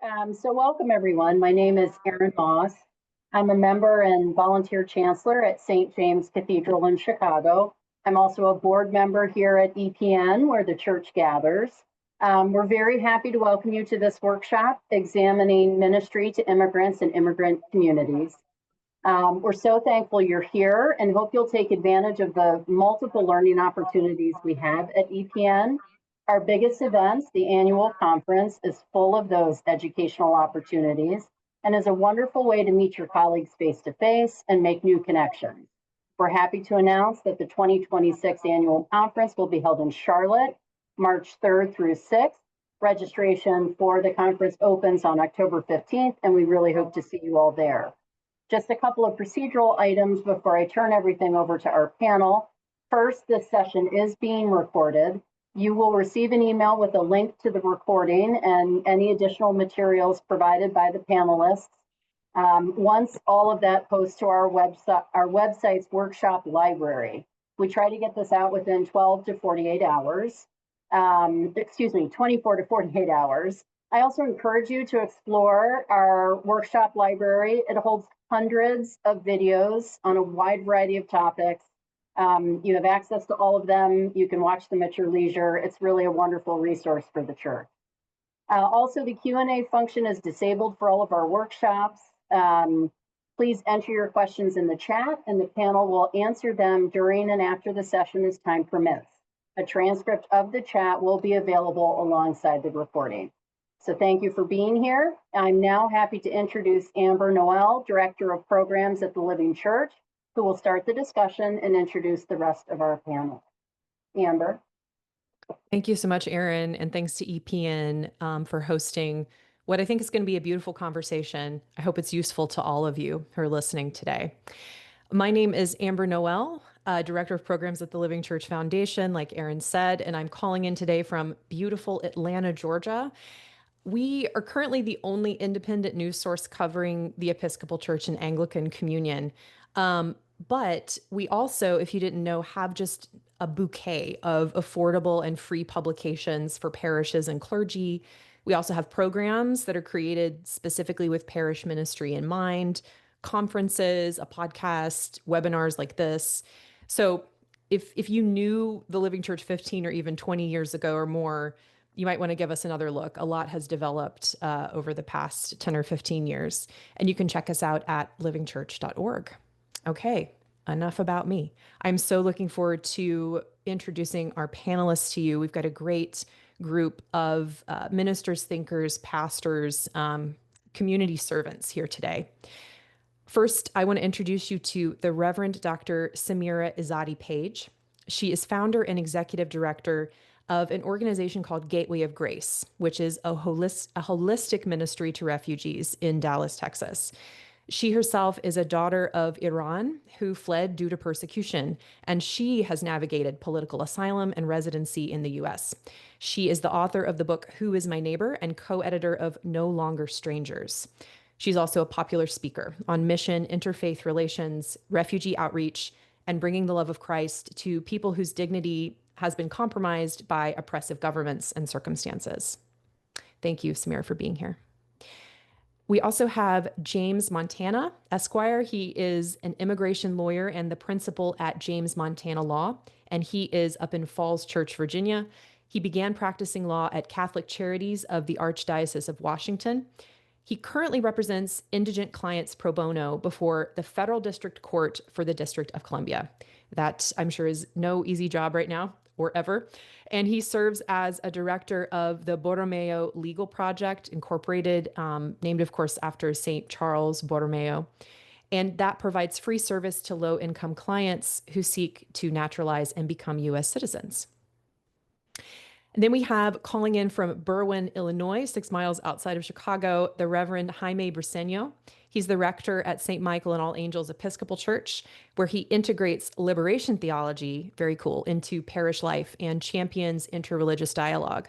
So welcome everyone. My name is Erin Moss. I'm a member and volunteer chancellor at St. James Cathedral in Chicago. I'm also a board member here at EPN, where the church gathers. We're very happy to welcome you to this workshop, examining ministry to immigrants and immigrant communities. We're so thankful you're here and hope you'll take advantage of the multiple learning opportunities we have at EPN. Our biggest events, the annual conference, is full of those educational opportunities and is a wonderful way to meet your colleagues face to face and make new connections. We're happy to announce that the 2026 annual conference will be held in Charlotte, March 3rd through 6th. Registration for the conference opens on October 15th, and we really hope to see you all there. Just a couple of procedural items before I turn everything over to our panel. First, this session is being recorded. You will receive an email with a link to the recording and any additional materials provided by the panelists. Once all of that posts to our website's workshop library. We try to get this out within 12 to 48 hours. 24 to 48 hours. I also encourage you to explore our workshop library. It holds hundreds of videos on a wide variety of topics. You have access to all of them. You can watch them at your leisure. It's really a wonderful resource for the church. Also, the Q&A function is disabled for all of our workshops. Please enter your questions in the chat and the panel will answer them during and after the session as time permits. A transcript of the chat will be available alongside the recording. So thank you for being here. I'm now happy to introduce Amber Noel, Director of Programs at the Living Church, who will start the discussion and introduce the rest of our panel. Amber. Thank you so much, Erin, and thanks to EPN for hosting what I think is going to be a beautiful conversation. I hope it's useful to all of you who are listening today. My name is Amber Noel, Director of Programs at the Living Church Foundation, like Erin said, and I'm calling in today from beautiful Atlanta, Georgia. We are currently the only independent news source covering the Episcopal Church and Anglican Communion. But we also, if you didn't know, have just a bouquet of affordable and free publications for parishes and clergy. We also have programs that are created specifically with parish ministry in mind, conferences, a podcast, webinars like this. So if you knew the Living Church 15 or even 20 years ago or more, you might want to give us another look. A lot has developed over the past 10 or 15 years, and you can check us out at livingchurch.org. Okay, enough about me. I'm so looking forward to introducing our panelists to you. We've got a great group of ministers, thinkers, pastors, community servants here today. First, I want to introduce you to the Reverend Dr. Samira Izadi Page. She is founder and executive director of an organization called Gateway of Grace, which is a holistic ministry to refugees in Dallas, Texas. She herself is a daughter of Iran who fled due to persecution, and she has navigated political asylum and residency in the U.S. She is the author of the book Who is My Neighbor and co-editor of No Longer Strangers. She's also a popular speaker on mission, interfaith relations, refugee outreach, and bringing the love of Christ to people whose dignity has been compromised by oppressive governments and circumstances. Thank you, Samira, for being here. We also have James Montana, Esquire. He is an immigration lawyer and the principal at James Montana Law, and he is up in Falls Church, Virginia. He began practicing law at Catholic Charities of the Archdiocese of Washington. He currently represents indigent clients pro bono before the Federal District Court for the District of Columbia. That, I'm sure, is no easy job right now or ever. And he serves as a director of the Borromeo Legal Project, Incorporated, named, of course, after St. Charles Borromeo. And that provides free service to low-income clients who seek to naturalize and become U.S. citizens. And then we have, calling in from Berwyn, Illinois, 6 miles outside of Chicago, the Reverend Jaime Briceño. He's the rector at St. Michael and All Angels Episcopal Church, where he integrates liberation theology, very cool, into parish life and champions interreligious dialogue.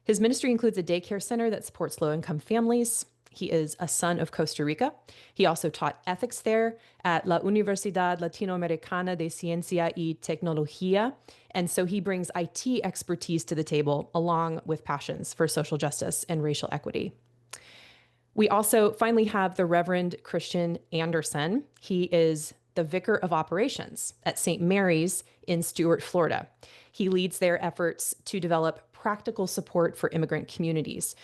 His ministry includes a daycare center that supports low-income families. He is a son of Costa Rica. He also taught ethics there at La Universidad Latinoamericana de Ciencia y Tecnología. And so he brings IT expertise to the table, along with passions for social justice and racial equity. We also finally have the Reverend Christian Anderson. He is the Vicar of Operations at St. Mary's in Stuart, Florida. He leads their efforts to develop practical support for immigrant communities.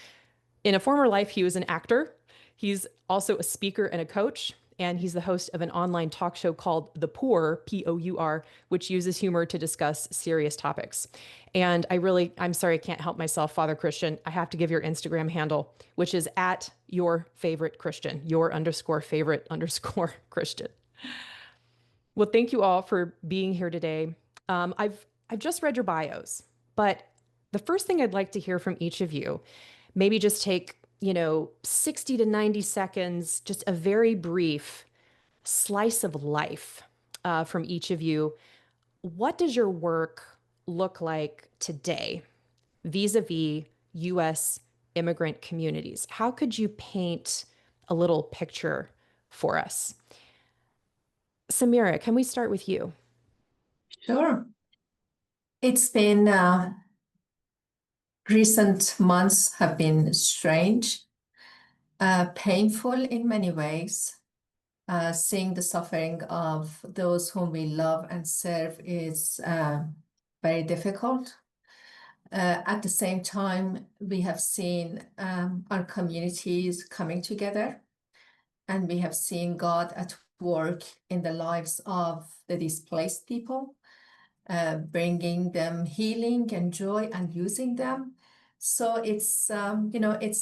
In a former life, he was an actor. He's also a speaker and a coach, and he's the host of an online talk show called The Pour, P-O-U-R, which uses humor to discuss serious topics. And I'm sorry, I can't help myself, Father Christian. I have to give your Instagram handle, which is at your favorite Christian, your underscore favorite underscore Christian. Well, thank you all for being here today. I've just read your bios, but the first thing I'd like to hear from each of you, maybe just take 60 to 90 seconds, just a very brief slice of life from each of you. What does your work look like today vis-a-vis U.S. immigrant communities? How could you paint a little picture for us? Samira, can we start with you? Sure. It's been recent months have been strange, painful in many ways. Seeing the suffering of those whom we love and serve is very difficult. At the same time, we have seen our communities coming together, and we have seen God at work in the lives of the displaced people, bringing them healing and joy and using them. So it's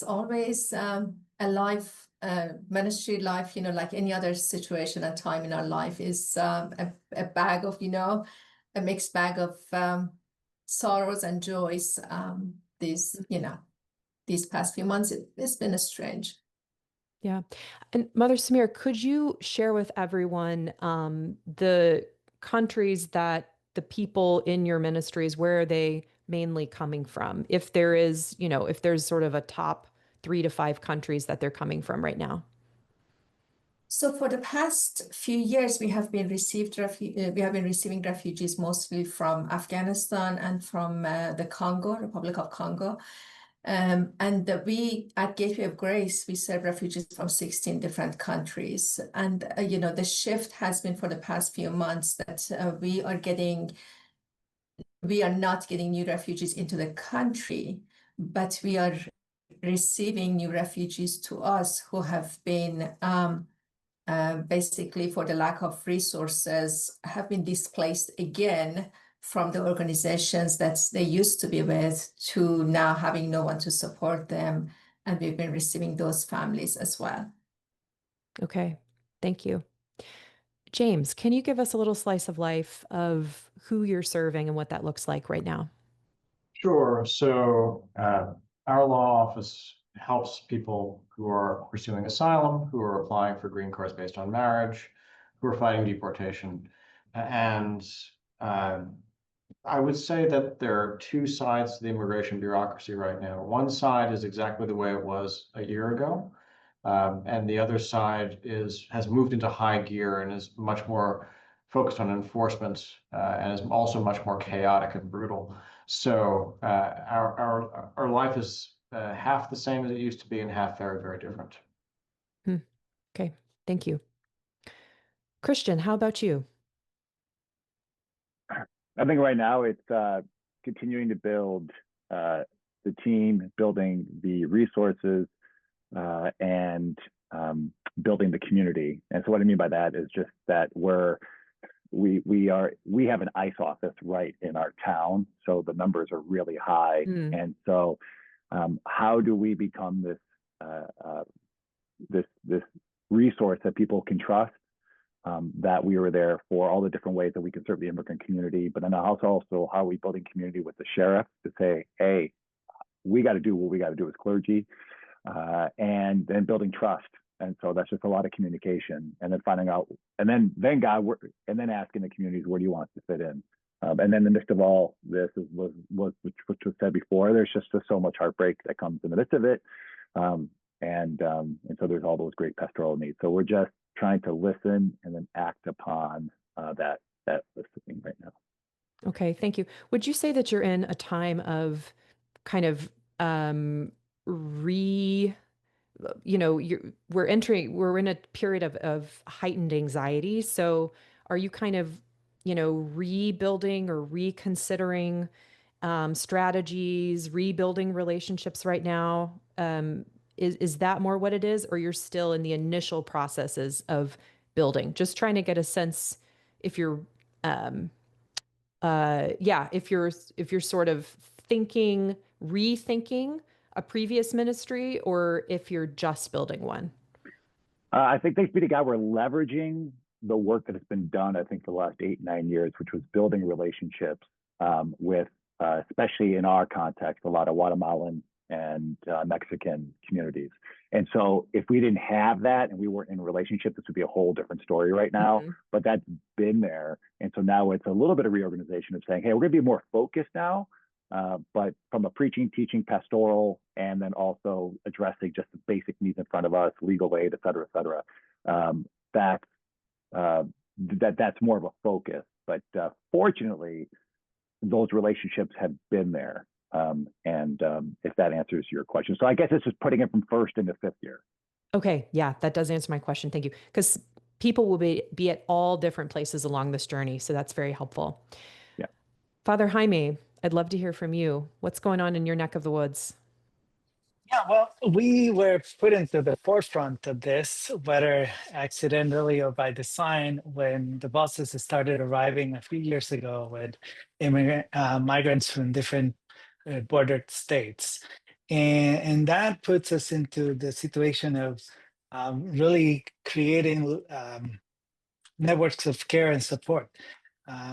always a life, ministry life, like any other situation and time in our life is a bag of, a mixed bag of sorrows and joys. These past few months, it's been strange. Yeah. And Mother Samir, could you share with everyone the countries that the people in your ministries, where are they mainly coming from? If there is, if there's sort of a top 3 to 5 countries that they're coming from right now. So for the past few years, we have been receiving refugees mostly from Afghanistan and from the Congo, Republic of Congo. And we at Gateway of Grace, we serve refugees from 16 different countries. And, the shift has been for the past few months that we are not getting new refugees into the country, but we are receiving new refugees to us who have been basically, for the lack of resources, have been displaced again from the organizations that they used to be with to now having no one to support them. And we've been receiving those families as well. Okay, thank you. James, can you give us a little slice of life of who you're serving and what that looks like right now? Sure. So our law office helps people who are pursuing asylum, who are applying for green cards based on marriage, who are fighting deportation. And I would say that there are two sides to the immigration bureaucracy right now. One side is exactly the way it was a year ago. And the other side has moved into high gear and is much more focused on enforcement and is also much more chaotic and brutal. So our life is half the same as it used to be and half very, very different. Okay, thank you. Christian, how about you? I think right now it's continuing to build the team, building the resources, and building the community. And so what I mean by that is just that we have an ICE office right in our town, so the numbers are really high. And so how do we become this resource that people can trust? That we were there for all the different ways that we can serve the immigrant community, but then also how are we building community with the sheriff to say, hey, we got to do what we got to do as clergy, and then building trust. And so that's just a lot of communication, and then finding out, and then asking the communities, where do you want us to fit in? And then in the midst of all this which was said before, there's just so much heartbreak that comes in the midst of it. And so there's all those great pastoral needs. So we're just trying to listen and then act upon that listening right now. Okay, thank you. Would you say that you're in a time of kind of we're in a period of heightened anxiety. So are you kind of, rebuilding or reconsidering strategies, rebuilding relationships right now? Is that more what it is, or you're still in the initial processes of building? Just trying to get a sense if you're, if you're sort of rethinking a previous ministry, or if you're just building one. I think thanks be to God, we're leveraging the work that has been done, I think, for the last 8-9 years, which was building relationships with, especially in our context, a lot of Guatemalan and Mexican communities. And so if we didn't have that and we weren't in a relationship, this would be a whole different story right now, but that's been there. And so now it's a little bit of reorganization of saying, hey, we're gonna be more focused now, but from a preaching, teaching, pastoral, and then also addressing just the basic needs in front of us, legal aid, et cetera, et cetera. That's more of a focus. But fortunately, those relationships have been there. If that answers your question. So I guess it's just putting it from first into fifth year. Okay. Yeah, that does answer my question. Thank you. Because people will be at all different places along this journey. So that's very helpful. Yeah. Father Jaime, I'd love to hear from you. What's going on in your neck of the woods? Yeah, well, we were put into the forefront of this, whether accidentally or by design, when the buses started arriving a few years ago with migrants from different bordered states. And that puts us into the situation of really creating networks of care and support.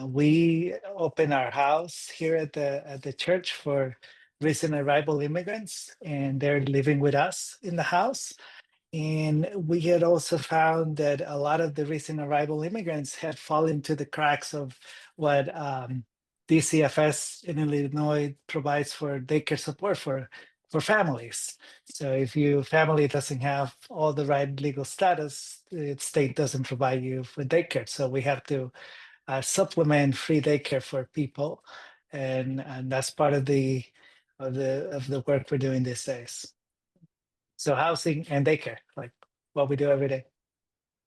We open our house here at the church for recent arrival immigrants, and they're living with us in the house. And we had also found that a lot of the recent arrival immigrants had fallen into the cracks of what DCFS in Illinois provides for daycare support for families. So if your family doesn't have all the right legal status, the state doesn't provide you with daycare. So we have to supplement free daycare for people, and that's part of the work we're doing these days. So housing and daycare, like what we do every day.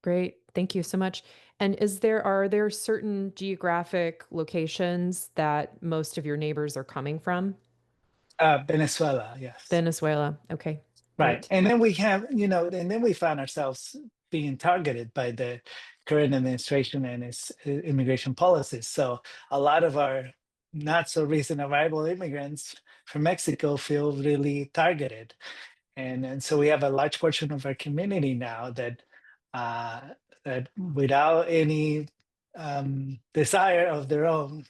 Great. Thank you so much. And are there certain geographic locations that most of your neighbors are coming from? Venezuela, yes. Venezuela. Okay. Right. Great. And then we have, and then we found ourselves being targeted by the current administration and its immigration policies. So a lot of our not so recent arrival immigrants from Mexico feel really targeted. And so we have a large portion of our community now that without any desire of their own,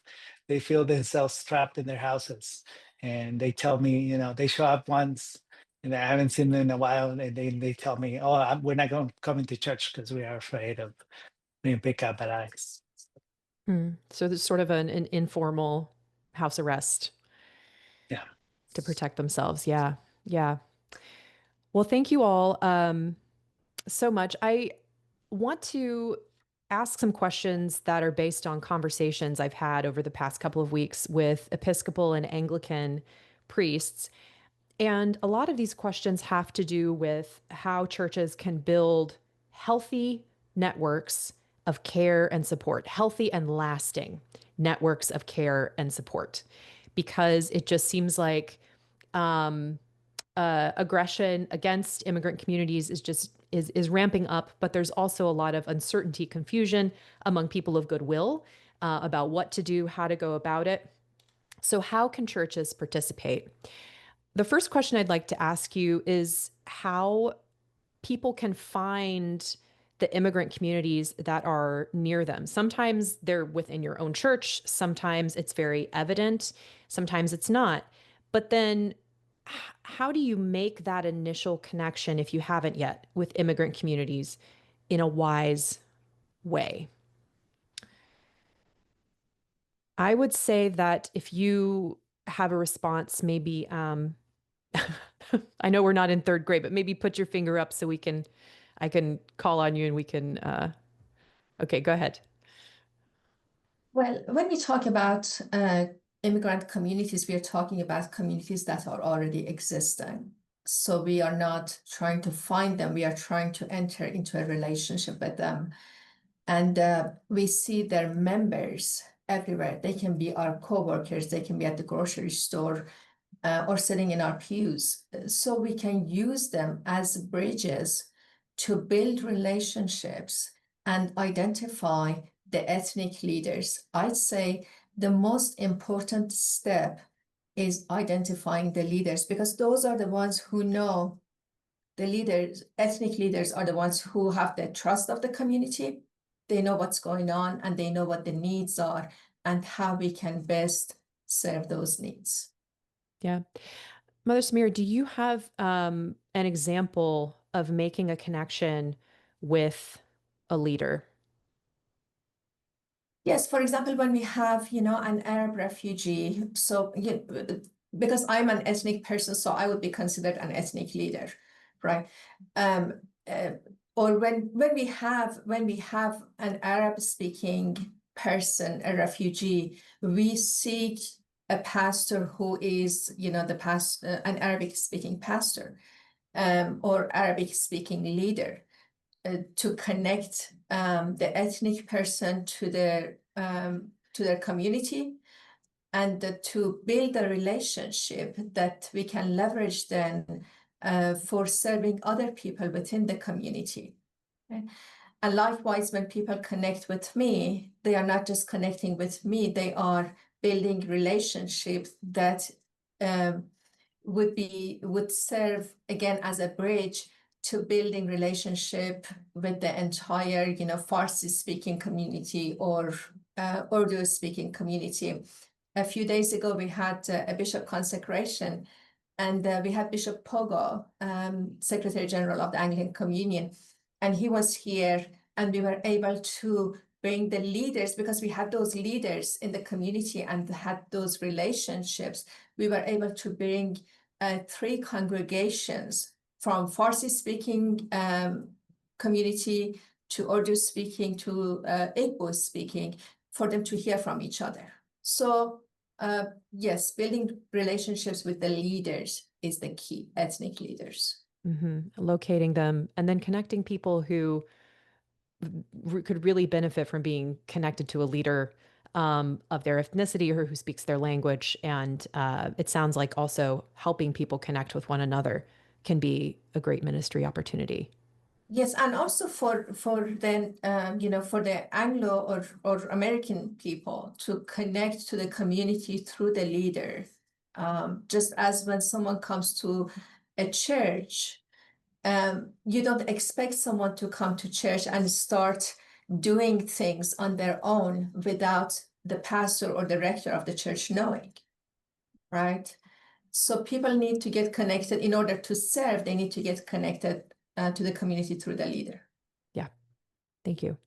they feel themselves trapped in their houses. And they tell me, they show up once and I haven't seen them in a while, and they tell me, "Oh, we're not coming to church because we are afraid of being picked up at ICE." So there's sort of an informal house arrest. Yeah. To protect themselves. Yeah. Yeah. Well, thank you all so much. I want to ask some questions that are based on conversations I've had over the past couple of weeks with Episcopal and Anglican priests. And a lot of these questions have to do with how churches can build healthy networks of care and support, healthy and lasting networks of care and support, because it just seems like aggression against immigrant communities is ramping up, but there's also a lot of uncertainty, confusion among people of goodwill about what to do, how to go about it. So how can churches participate? The first question I'd like to ask you is how people can find the immigrant communities that are near them. Sometimes they're within your own church. Sometimes it's very evident. Sometimes it's not. But then how do you make that initial connection, if you haven't yet, with immigrant communities in a wise way? I would say that if you have a response, maybe, I know we're not in third grade, but maybe put your finger up so I can call on you and we can, okay, go ahead. Well, when we talk about immigrant communities, we are talking about communities that are already existing. So we are not trying to find them, we are trying to enter into a relationship with them. And we see their members everywhere. They can be our co-workers, they can be at the grocery store, or sitting in our pews. So we can use them as bridges to build relationships and identify the ethnic leaders. I'd say the most important step is identifying the leaders, because those are the ones who know. The leaders, ethnic leaders, are the ones who have the trust of the community. They know what's going on and they know what the needs are and how we can best serve those needs. Yeah. Mother Samir, do you have an example of making a connection with a leader? Yes, for example, when we have, an Arab refugee, so because I'm an ethnic person, so I would be considered an ethnic leader, right? Or when we have an Arab-speaking person, a refugee, we seek a pastor who is, an Arabic-speaking pastor, or Arabic-speaking leader. To connect the ethnic person to their community, and to build a relationship that we can leverage then for serving other people within the community. Okay? And likewise, when people connect with me, they are not just connecting with me, they are building relationships that would serve again as a bridge to building relationship with the entire, Farsi speaking community or Urdu speaking community. A few days ago, we had a bishop consecration, and we had Bishop Pogo, Secretary General of the Anglican Communion, and he was here, and we were able to bring the leaders, because we had those leaders in the community and had those relationships. We were able to bring 3 congregations from Farsi-speaking community to Urdu-speaking to Igbo-speaking, for them to hear from each other. So yes, building relationships with the leaders is the key, ethnic leaders. Locating them and then connecting people who could really benefit from being connected to a leader of their ethnicity or who speaks their language. And it sounds like also helping people connect with one another can be a great ministry opportunity. Yes, and also for then for the Anglo or American people to connect to the community through the leader. Just as when someone comes to a church, you don't expect someone to come to church and start doing things on their own without the pastor or the rector of the church knowing, right? So people need to get connected. In order to serve, they need to get connected to the community through the leader. Yeah, thank you.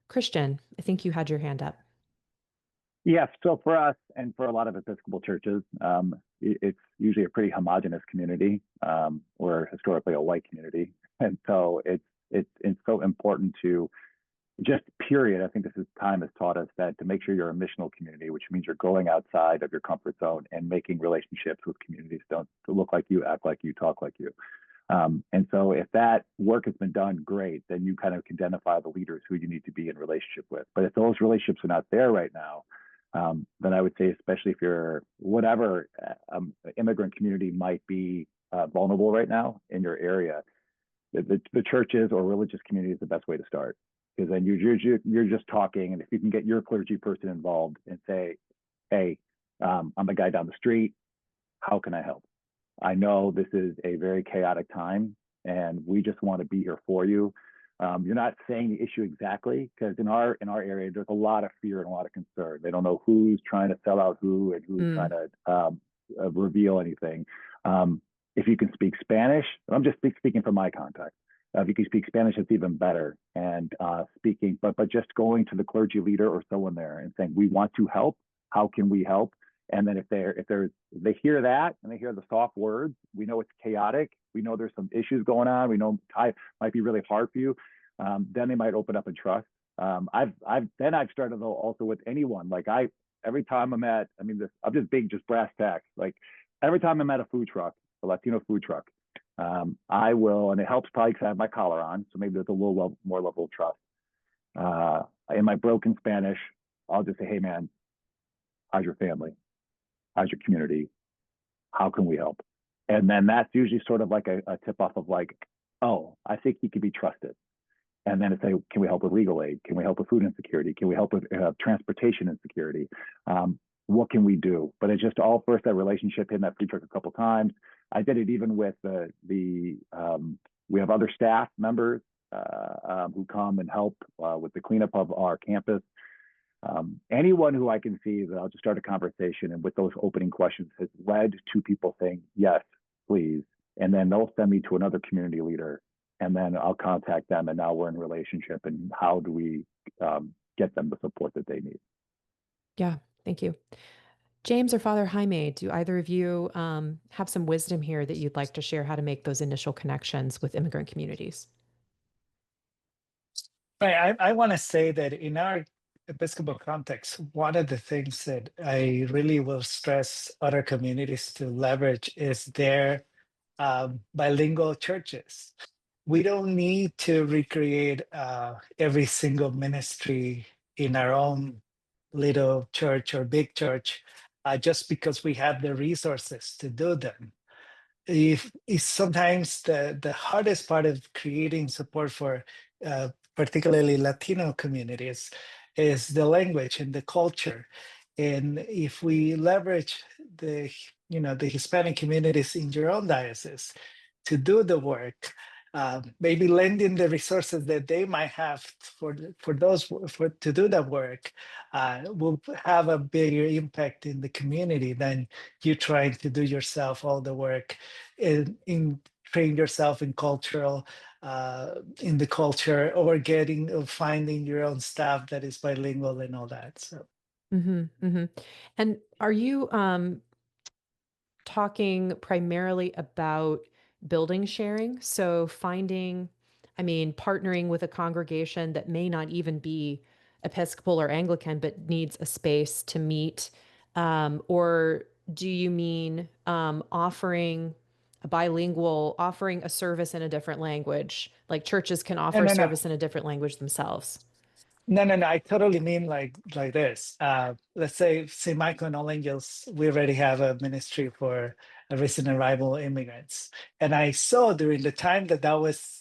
Christian, I think you had your hand up. Yes, so for us and for a lot of Episcopal churches, it's usually a pretty homogenous community. We're historically a white community, and so it's so important to just period. I think time has taught us that to make sure you're a missional community, which means you're going outside of your comfort zone and making relationships with communities don't look like you, act like you, talk like you. And so if that work has been done, great, then you kind of can identify the leaders who you need to be in relationship with. But if those relationships are not there right now, then I would say, especially if you're whatever immigrant community might be vulnerable right now in your area, the churches or religious community is the best way to start. Because then you're just talking, and if you can get your clergy person involved and say, hey, I'm the guy down the street, how can I help? I know this is a very chaotic time, and we just want to be here for you. You're not saying the issue exactly, because in our area, there's a lot of fear and a lot of concern. They don't know who's trying to sell out who and who's trying to reveal anything. If you can speak Spanish, I'm just speaking from my contact. If you can speak Spanish, it's even better. And speaking, but just going to the clergy leader or someone there and saying, we want to help. How can we help? And then if they hear that and they hear the soft words, we know it's chaotic. We know there's some issues going on. We know it might be really hard for you. Then they might open up and trust. I've started though also with anyone. Like every time I'm just being just brass tacks. Like every time I'm at a food truck, a Latino food truck, I will, and it helps probably because I have my collar on, so maybe there's a little more level of trust. In my broken Spanish, I'll just say, hey man, how's your family? How's your community? How can we help? And then that's usually sort of like a tip off of like, oh, I think he could be trusted. And then it's like, can we help with legal aid? Can we help with food insecurity? Can we help with transportation insecurity? What can we do? But it's just all first that relationship, hitting that food truck a couple of times. I did it even with we have other staff members who come and help with the cleanup of our campus. Anyone who I can see that I'll just start a conversation, and with those opening questions has led to people saying, yes, please. And then they'll send me to another community leader, and then I'll contact them, and now we're in relationship, and how do we get them the support that they need? Yeah, thank you. James or Father Jaime, do either of you have some wisdom here that you'd like to share how to make those initial connections with immigrant communities? Right. I want to say that in our Episcopal context, one of the things that I really will stress other communities to leverage is their bilingual churches. We don't need to recreate every single ministry in our own little church or big church just because we have the resources to do them. If sometimes the hardest part of creating support for particularly Latino communities is the language and the culture. And if we leverage the Hispanic communities in your own diocese to do the work, maybe lending the resources that they might have to do that work, will have a bigger impact in the community than you trying to do yourself all the work in train yourself in cultural in the culture, or finding your own staff that is bilingual and all that. So And are you talking primarily about building sharing? So partnering with a congregation that may not even be Episcopal or Anglican, but needs a space to meet? Or do you mean offering a service in a different language? Like churches can offer no. service in a different language themselves. No. I totally mean like this. Let's say St. Michael and All Angels, we already have a ministry for recent arrival immigrants. And I saw during the time that was,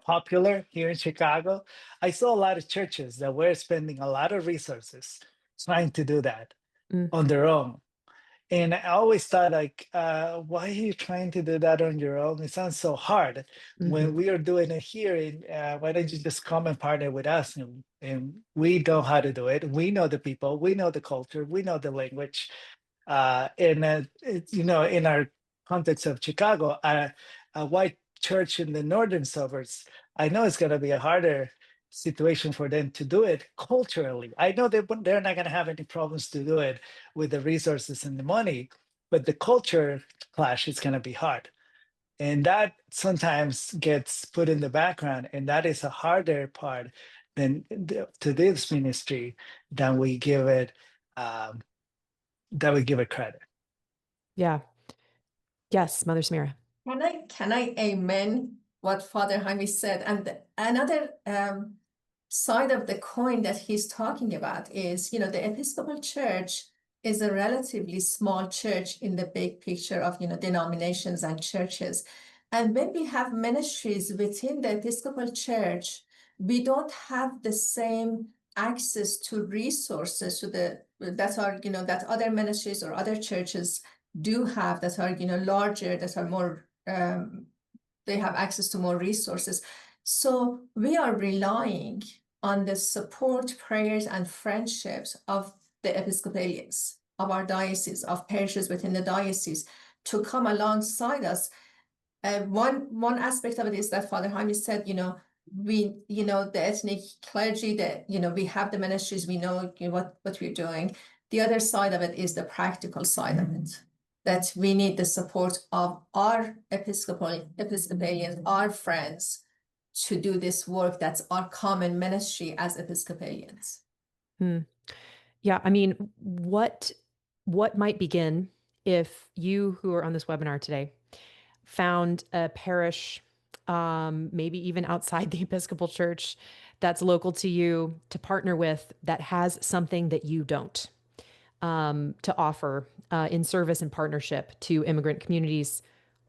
popular here in Chicago, I saw a lot of churches that were spending a lot of resources trying to do that on their own. And I always thought, like, why are you trying to do that on your own? It sounds so hard when we are doing it here. And why don't you just come and partner with us? And we know how to do it. We know the people. We know the culture. We know the language. In our context of Chicago, a white church in the northern suburbs, I know it's going to be a harder situation for them to do it culturally. I know they're not going to have any problems to do it with the resources and the money, but the culture clash is going to be hard. And that sometimes gets put in the background, and that is a harder part to this ministry than we give it credit. Yeah. Yes, Mother Samira. Can I amen what Father Jaime said? And another side of the coin that he's talking about is, the Episcopal Church is a relatively small church in the big picture of, denominations and churches. And when we have ministries within the Episcopal Church, we don't have the same access to resources that other ministries or other churches do have, that are larger, that are more they have access to more resources. So we are relying on the support, prayers, and friendships of the Episcopalians, of our diocese, of parishes within the diocese, to come alongside us. One aspect of it is that Father Jaime said, we, the ethnic clergy, that, we have the ministries, we know what we're doing. The other side of it is the practical side of it, that we need the support of our Episcopalians, our friends, to do this work that's our common ministry as Episcopalians. Yeah, what might begin if you who are on this webinar today found a parish, maybe even outside the Episcopal Church, that's local to you to partner with, that has something that you don't, to offer in service and partnership to immigrant communities,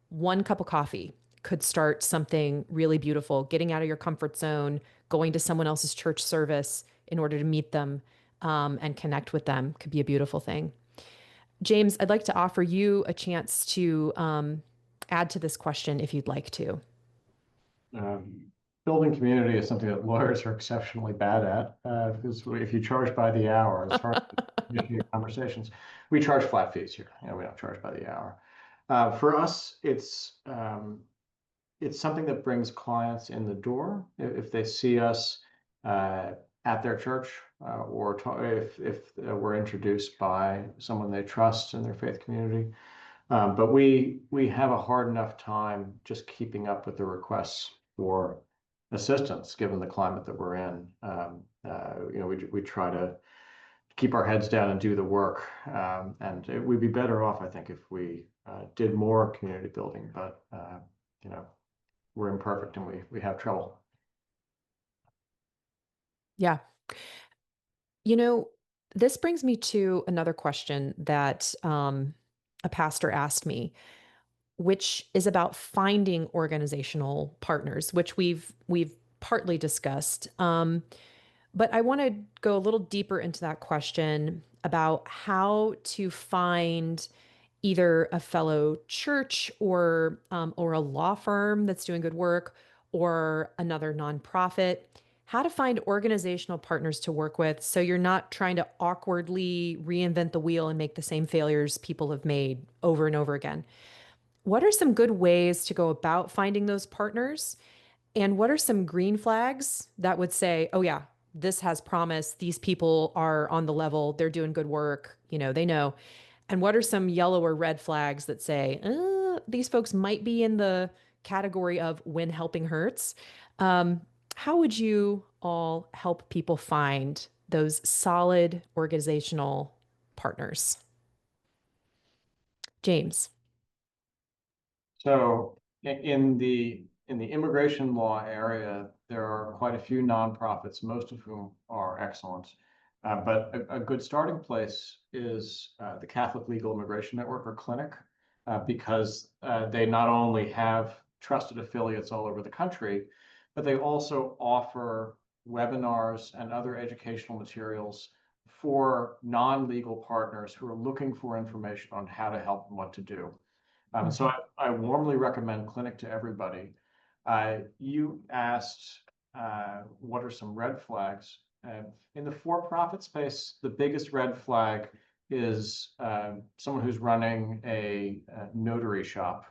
one cup of coffee could start something really beautiful. Getting out of your comfort zone, going to someone else's church service in order to meet them and connect with them could be a beautiful thing. James, I'd like to offer you a chance to add to this question if you'd like to. Building community is something that lawyers are exceptionally bad at, because if you charge by the hour, it's hard to initiate conversations. We charge flat fees here. We don't charge by the hour. For us, it's something that brings clients in the door if they see us at their church, or if we're introduced by someone they trust in their faith community. But we have a hard enough time just keeping up with the requests for assistance, given the climate that we're in. We try to keep our heads down and do the work, and we'd be better off, I think, if we did more community building. But we're imperfect and we have trouble. Yeah. This brings me to another question that a pastor asked me, which is about finding organizational partners, which we've partly discussed. But I want to go a little deeper into that question about how to find either a fellow church or a law firm that's doing good work, or another nonprofit, how to find organizational partners to work with so you're not trying to awkwardly reinvent the wheel and make the same failures people have made over and over again. What are some good ways to go about finding those partners? And what are some green flags that would say, oh yeah, this has promise, these people are on the level, they're doing good work, they know. And what are some yellow or red flags that say, these folks might be in the category of when helping hurts? How would you all help people find those solid organizational partners? James. So in the immigration law area, there are quite a few nonprofits, most of whom are excellent. But a good starting place is the Catholic Legal Immigration Network, or Clinic, because they not only have trusted affiliates all over the country, but they also offer webinars and other educational materials for non-legal partners who are looking for information on how to help and what to do. So I warmly recommend Clinic to everybody. You asked what are some red flags. In the for-profit space, the biggest red flag is someone who's running a notary shop.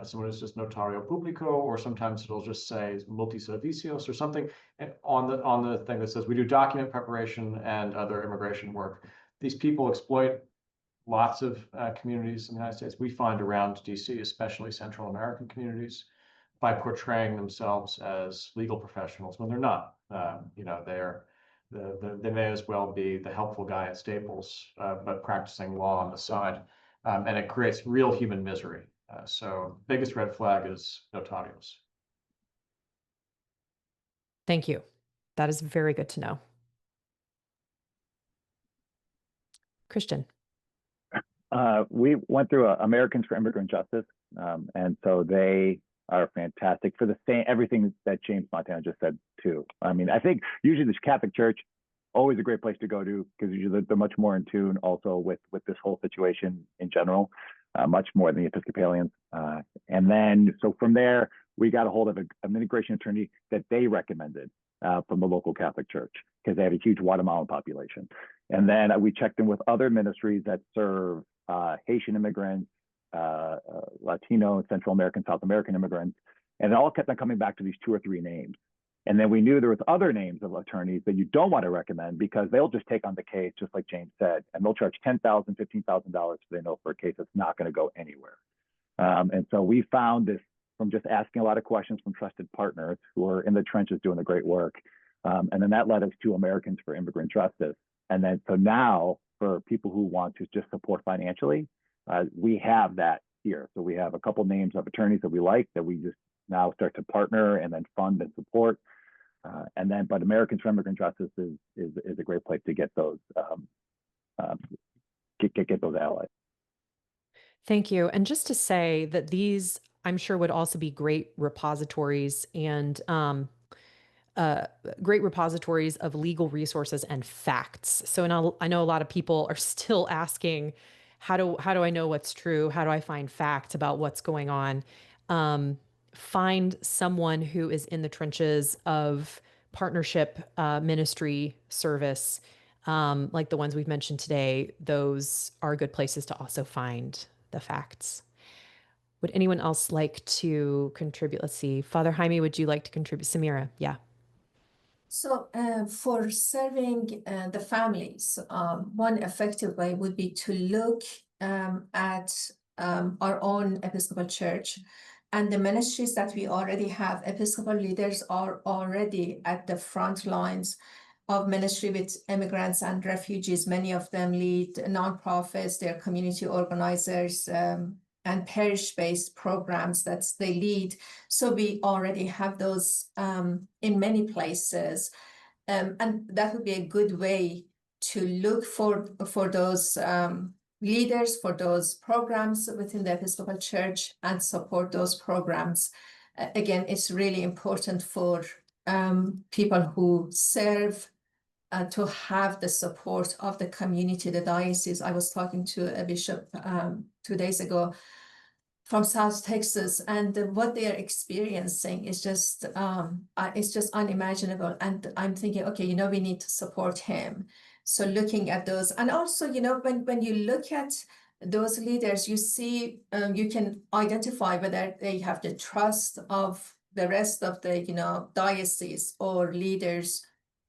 Someone who's just notario publico, or sometimes it'll just say multiservicios or something on the thing that says we do document preparation and other immigration work. These people exploit lots of communities in the United States. We find around DC, especially Central American communities, by portraying themselves as legal professionals when they're not. They may as well be the helpful guy at Staples, but practicing law on the side, and it creates real human misery. So biggest red flag is notarios. Thank you. That is very good to know. Christian. We went through Americans for Immigrant Justice, and so they are fantastic for the same everything that James Montana just said too. I mean, I think usually the Catholic Church always a great place to go to, because usually they're much more in tune also with this whole situation in general, much more than the Episcopalians. And then so from there we got a hold of an immigration attorney that they recommended from the local Catholic Church, because they have a huge Guatemalan population. And then we checked in with other ministries that serve Haitian immigrants, Latino, Central American, South American immigrants, and it all kept on coming back to these 2 or 3 names. And then we knew there was other names of attorneys that you don't want to recommend, because they'll just take on the case, just like James said, and they'll charge $10,000, $15,000 if they know for a case that's not going to go anywhere. And so we found this from just asking a lot of questions from trusted partners who are in the trenches doing the great work. And then that led us to Americans for Immigrant Justice. And then so now for people who want to just support financially, We have that here. So we have a couple names of attorneys that we like that we just now start to partner and then fund and support. But Americans for Immigrant Justice is a great place to get those get those allies. Thank you. And just to say that these, I'm sure, would also be great repositories and great repositories of legal resources and facts. So I know a lot of people are still asking, how do I know what's true? How do I find facts about what's going on? Find someone who is in the trenches of partnership ministry service, like the ones we've mentioned today. Those are good places to also find the facts. Would anyone else like to contribute? Let's see. Father Jaime, would you like to contribute? Samira, yeah. So for serving the families, one effective way would be to look at our own Episcopal Church and the ministries that we already have. Episcopal leaders are already at the front lines of ministry with immigrants and refugees. Many of them lead nonprofits, they're community organizers, and parish-based programs that they lead. So we already have those in many places. And that would be a good way to look for those leaders, for those programs within the Episcopal Church and support those programs. Again, it's really important for people who serve to have the support of the community, the diocese. I was talking to a bishop 2 days ago from South Texas, and what they are experiencing is just it's just unimaginable. And I'm thinking, okay, we need to support him. So looking at those, and also, when you look at those leaders, you see, you can identify whether they have the trust of the rest of the, diocese or leaders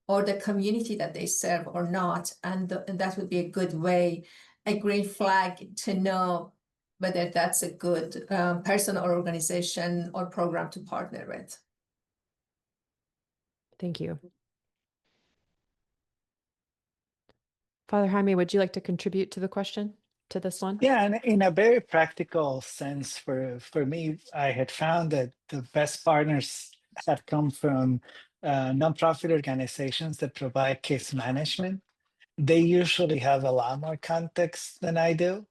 or the community that they serve or not. And that would be a good way, a green flag to know whether that's a good person or organization or program to partner with. Thank you. Father Jaime, would you like to contribute to the question, to this one? Yeah, and in a very practical sense, for me, I had found that the best partners have come from nonprofit organizations that provide case management. They usually have a lot more context than I do.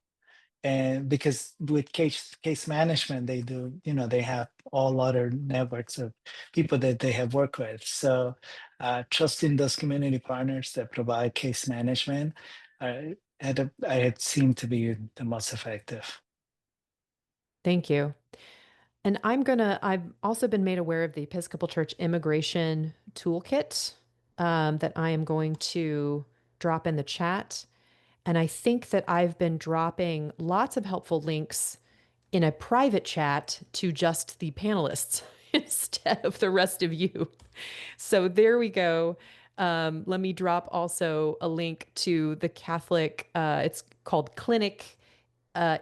And because with case management, they do, they have all other networks of people that they have worked with. So trusting those community partners that provide case management, I had seemed to be the most effective. Thank you. And I've also been made aware of the Episcopal Church Immigration Toolkit that I am going to drop in the chat. And I think that I've been dropping lots of helpful links in a private chat to just the panelists instead of the rest of you. So there we go. Let me drop also a link to the Catholic, it's called Clinic,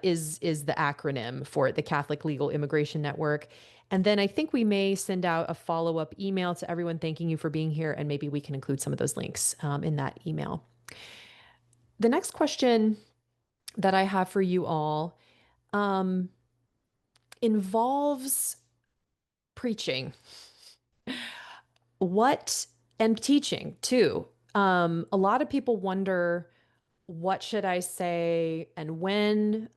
is the acronym for it, the Catholic Legal Immigration Network. And then I think we may send out a follow-up email to everyone thanking you for being here, and maybe we can include some of those links in that email. The next question that I have for you all involves preaching. And teaching too. A lot of people wonder, what should I say? And when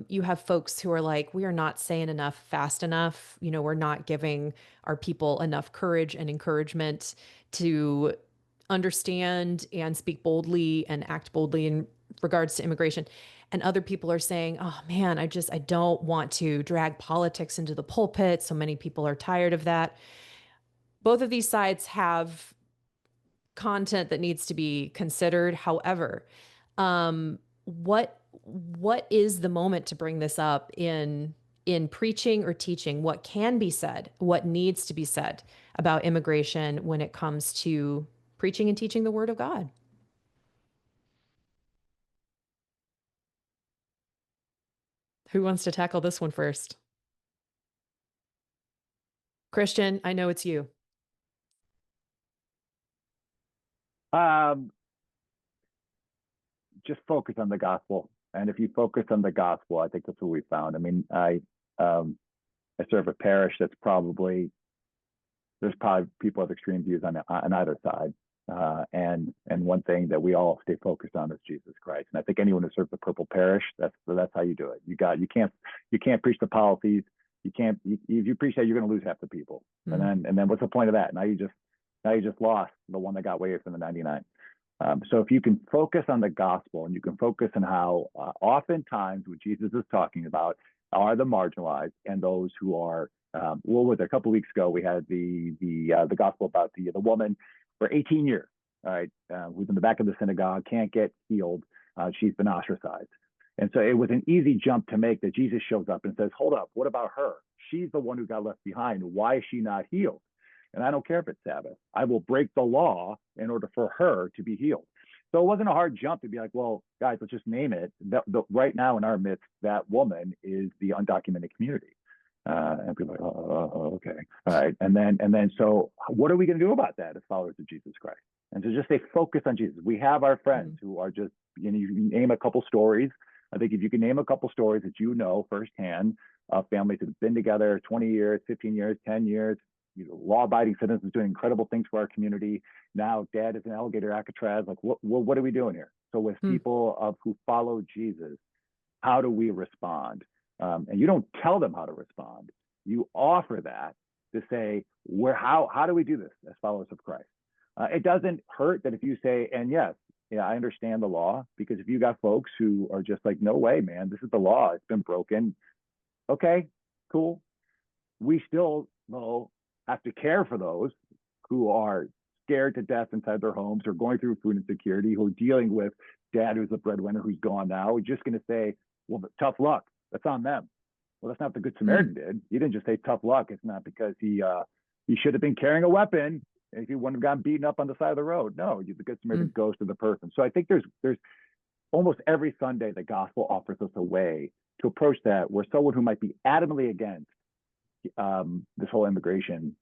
you have folks who are like, we are not saying enough fast enough, we're not giving our people enough courage and encouragement to understand and speak boldly and act boldly in regards to immigration. And other people are saying, oh man, I don't want to drag politics into the pulpit. So many people are tired of that. Both of these sides have content that needs to be considered. However, what is the moment to bring this up in preaching or teaching? What can be said? What needs to be said about immigration when it comes to preaching and teaching the Word of God? Who wants to tackle this one first? Christian, I know it's you. Just focus on the gospel And if you focus on the gospel, I think that's what we found. I mean, I serve a parish that's probably, there's probably people have extreme views on either side. And one thing that we all stay focused on is Jesus Christ. And I think anyone who serves the Purple Parish, that's how you do it. You can't preach the policies. If you preach that, you're going to lose half the people. And then what's the point of that? Now you just lost the one that got way from the 99. So if you can focus on the gospel and you can focus on how oftentimes what Jesus is talking about are the marginalized and those who are, a couple of weeks ago, we had the gospel about the woman for 18 years, all right, who's in the back of the synagogue, can't get healed. She's been ostracized. And so it was an easy jump to make that Jesus shows up and says, hold up, what about her? She's the one who got left behind. Why is she not healed? And I don't care if it's Sabbath. I will break the law in order for her to be healed. So it wasn't a hard jump to be like, well, guys, let's just name it. Right now in our midst, that woman is the undocumented community. And people are like, oh, okay. All right. And then, so what are we going to do about that as followers of Jesus Christ? And to just stay focused on Jesus. We have our friends who are just, you can name a couple stories. I think if you can name a couple stories that you know firsthand of families that have been together 20 years, 15 years, 10 years, law-abiding citizens doing incredible things for our community. Now dad is in alligator Alcatraz. Like, what are we doing here? So with people who follow Jesus, how do we respond? And you don't tell them how to respond. You offer that to say, how do we do this as followers of Christ? It doesn't hurt that if you say, and yes, yeah, I understand the law, because if you got folks who are just like, no way, man, this is the law, it's been broken. Okay, cool. We still, though, have to care for those who are scared to death inside their homes, or going through food insecurity, who are dealing with dad who's the breadwinner who's gone now. We're just going to say, well, tough luck. That's on them. Well, that's not what the Good Samaritan did. He didn't just say tough luck. It's not because he should have been carrying a weapon if he wouldn't have gotten beaten up on the side of the road. No, the Good Samaritan goes to the person. So I think there's almost every Sunday the gospel offers us a way to approach that, where someone who might be adamantly against this whole immigration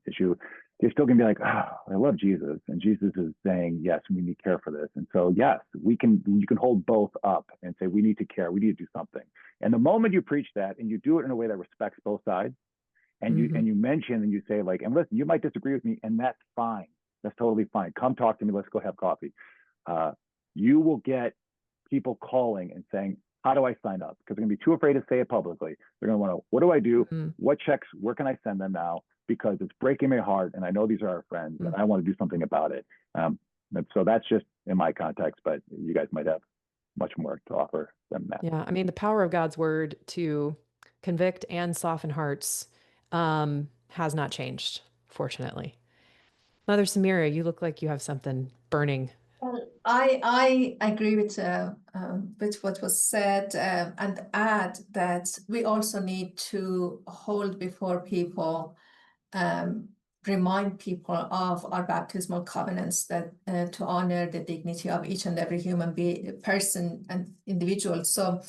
issue, they're still gonna be like, I love Jesus, and Jesus is saying, yes, we need to care for this. And so yes, you can hold both up and say, we need to care, we need to do something. And the moment you preach that and you do it in a way that respects both sides, and you mention and you say, like, and listen, you might disagree with me, and that's fine, that's totally fine, come talk to me, let's go have coffee. You will get people calling and saying, how do I sign up? Because they're going to be too afraid to say it publicly. They're going to want to know, what do I do? What checks, where can I send them now? Because it's breaking my heart, and I know these are our friends, and I want to do something about it. And so that's just in my context, but you guys might have much more to offer than that. Yeah, I mean, the power of God's word to convict and soften hearts has not changed, fortunately. Mother Samira, you look like you have something burning. Well, I agree with what was said, and add that we also need to hold before people, remind people of our baptismal covenants, that to honor the dignity of each and every human person and individual. So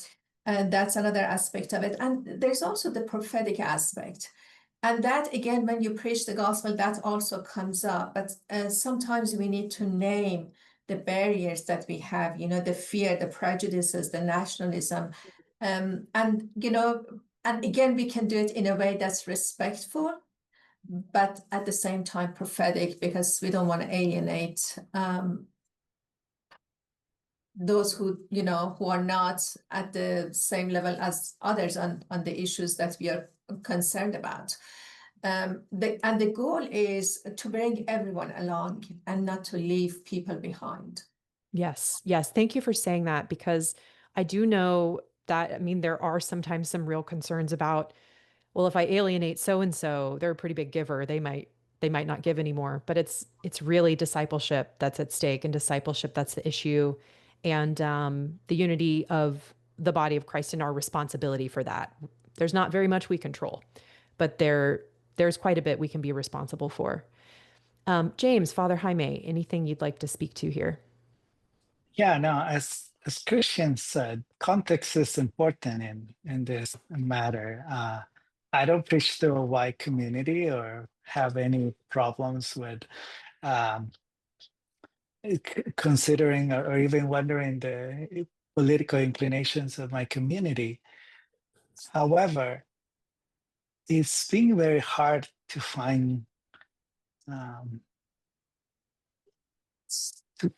that's another aspect of it. And there's also the prophetic aspect. And that, again, when you preach the gospel, that also comes up. But sometimes we need to name the barriers that we have, the fear, the prejudices, the nationalism. And again, we can do it in a way that's respectful, but at the same time prophetic, because we don't want to alienate those who are not at the same level as others on the issues that we are concerned about. The goal is to bring everyone along and not to leave people behind. Yes. Thank you for saying that, because I do know that, I mean, there are sometimes some real concerns about, well, if I alienate so-and-so, they're a pretty big giver, they might not give anymore. But it's really discipleship that's at stake, and discipleship that's the issue, and the unity of the body of Christ and our responsibility for that. There's not very much we control, but there's quite a bit we can be responsible for. James, Father Jaime, anything you'd like to speak to here? Yeah, no, as Christians, context is important in this matter. I don't preach to a white community or have any problems with considering or even wondering the political inclinations of my community. However, it's been very hard to find um,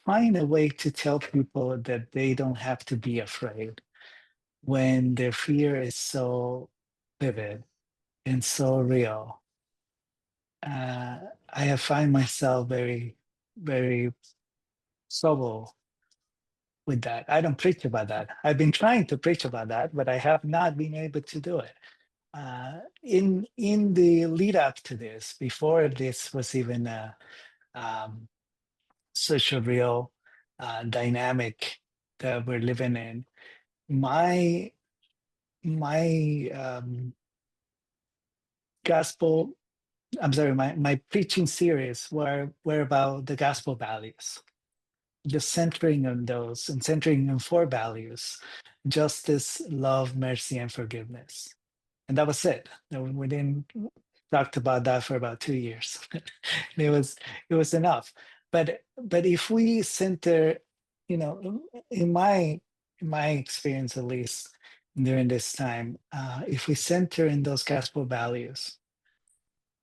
a way to tell people that they don't have to be afraid when their fear is so vivid and so real. I have find myself very, very troubled with that. I don't preach about that. I've been trying to preach about that, but I have not been able to do it. In the lead up to this, before this was even such a real dynamic that we're living in, my gospel, I'm sorry, my preaching series were about the gospel values, just centering on those and centering on 4 values: justice, love, mercy, and forgiveness. And that was it. We didn't talked about that for about 2 years. it was enough. But if we center, in my experience, at least during this time, if we center in those gospel values,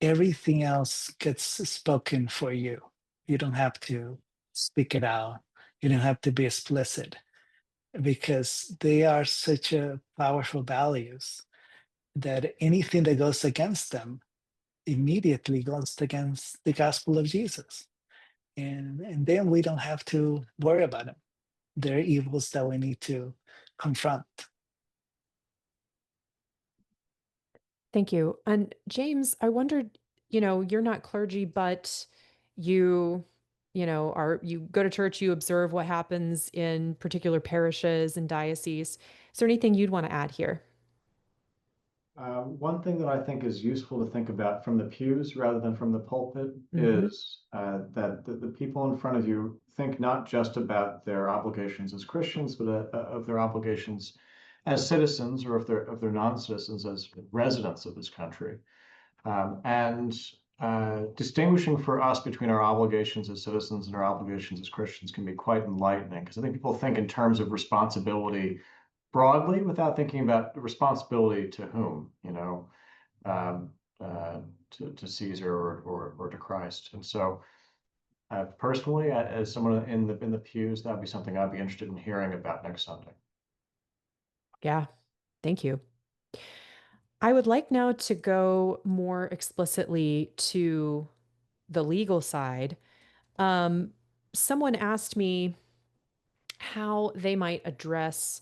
everything else gets spoken for you. You don't have to speak it out. You don't have to be explicit, because they are such a powerful values that anything that goes against them immediately goes against the gospel of Jesus. And then we don't have to worry about them. They're evils that we need to confront. Thank you. And James, I wondered, you're not clergy, but you, you go to church, you observe what happens in particular parishes and dioceses. Is there anything you'd want to add here? One thing that I think is useful to think about from the pews rather than from the pulpit Mhm. is that the people in front of you think not just about their obligations as Christians, but of their obligations as citizens, or if they're non-citizens, as residents of this country. And distinguishing for us between our obligations as citizens and our obligations as Christians can be quite enlightening, because I think people think in terms of responsibility broadly without thinking about the responsibility to whom, um, to Caesar or to Christ. And so, personally, as someone in the pews, that'd be something I'd be interested in hearing about next Sunday. Yeah. Thank you. I would like now to go more explicitly to the legal side. Um, Someone asked me how they might address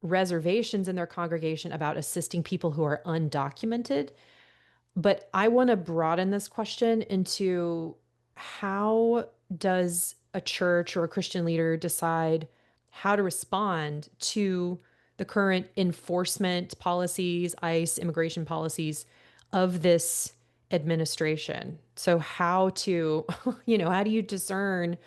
reservations in their congregation about assisting people who are undocumented. But I want to broaden this question into how does a church or a Christian leader decide how to respond to the current enforcement policies, ICE immigration policies of this administration? So how to, how do you discern,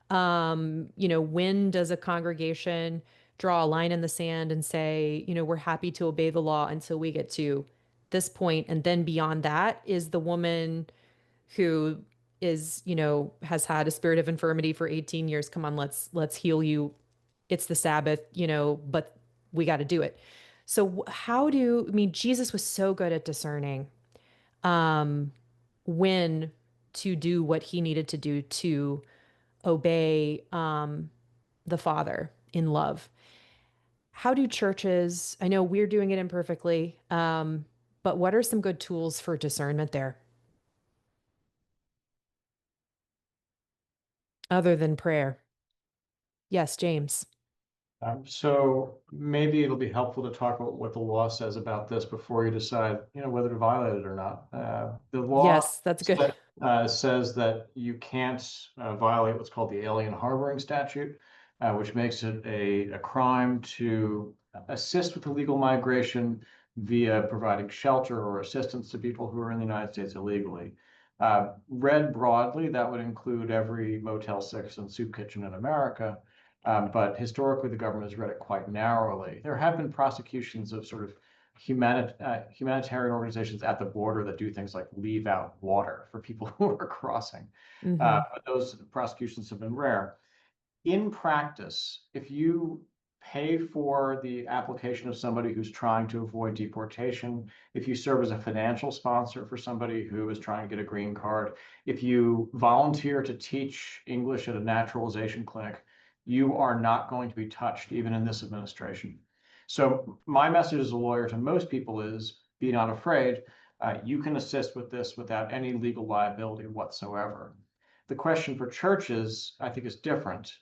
when does a congregation draw a line in the sand and say, we're happy to obey the law until we get to this point, and then beyond that is the woman who is, has had a spirit of infirmity for 18 years. Come on, let's heal you. It's the Sabbath, but we got to do it. So Jesus was so good at discerning when to do what he needed to do to obey the Father in love. How do churches, I know we're doing it imperfectly, but what are some good tools for discernment there? Other than prayer. Yes, James. So maybe it'll be helpful to talk about what the law says about this before you decide, whether to violate it or not. The law Yes, that's good. says that you can't violate what's called the alien harboring statute, which makes it a crime to assist with illegal migration via providing shelter or assistance to people who are in the United States illegally. Read broadly, that would include every Motel 6 and soup kitchen in America. But historically, the government has read it quite narrowly. There have been prosecutions of sort of humanitarian organizations at the border that do things like leave out water for people who are crossing. Mm-hmm. But those prosecutions have been rare. In practice, if you pay for the application of somebody who's trying to avoid deportation, if you serve as a financial sponsor for somebody who is trying to get a green card, if you volunteer to teach English at a naturalization clinic, you are not going to be touched even in this administration. So my message as a lawyer to most people is be not afraid. You can assist with this without any legal liability whatsoever. The question for churches, I think, is different.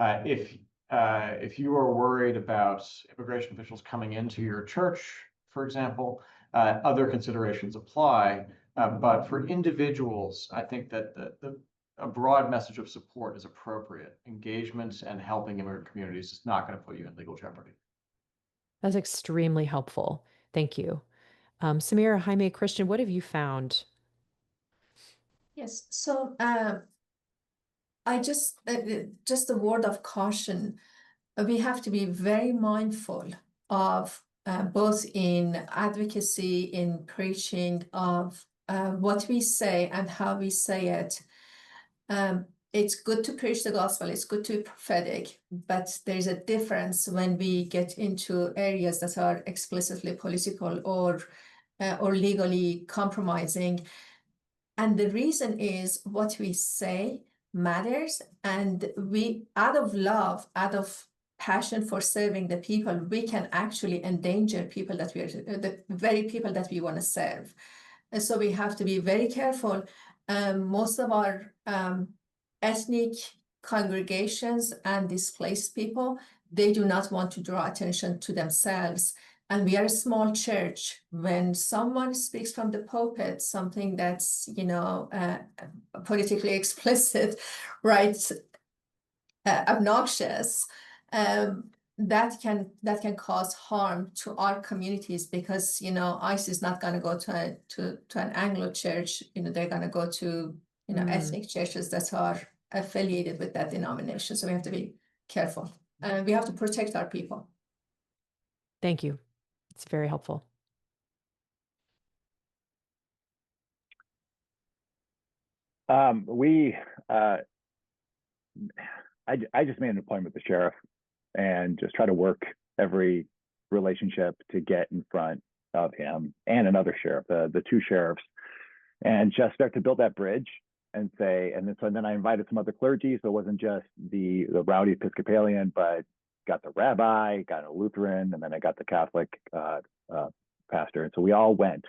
If you are worried about immigration officials coming into your church, for example, other considerations apply. But for individuals, I think that a broad message of support is appropriate. Engagement and helping immigrant communities is not going to put you in legal jeopardy. That's extremely helpful. Thank you. Samira, Jaime, Christian, what have you found? Yes, so I just a word of caution. We have to be very mindful of both in advocacy, in preaching, of what we say and how we say it. It's good to preach the gospel, it's good to be prophetic, but there's a difference when we get into areas that are explicitly political or legally compromising. And the reason is what we say matters, and we, out of love, out of passion for serving the people, we can actually endanger people that we are, the very people that we want to serve. And so we have to be very careful. Most of our ethnic congregations and displaced people, they do not want to draw attention to themselves. And we are a small church. When someone speaks from the pulpit, something that's, politically explicit, right, obnoxious, that can cause harm to our communities, because ICE is not going to go to an Anglo church. They're going to go to ethnic churches that are affiliated with that denomination. So we have to be careful, and we have to protect our people. Thank you. It's very helpful. I just made an appointment with the sheriff and just try to work every relationship to get in front of him and another sheriff, the two sheriffs, and just start to build that bridge and say, and then I invited some other clergy. So it wasn't just the rowdy Episcopalian, but got the rabbi, got a Lutheran, and then I got the Catholic pastor. And so we all went.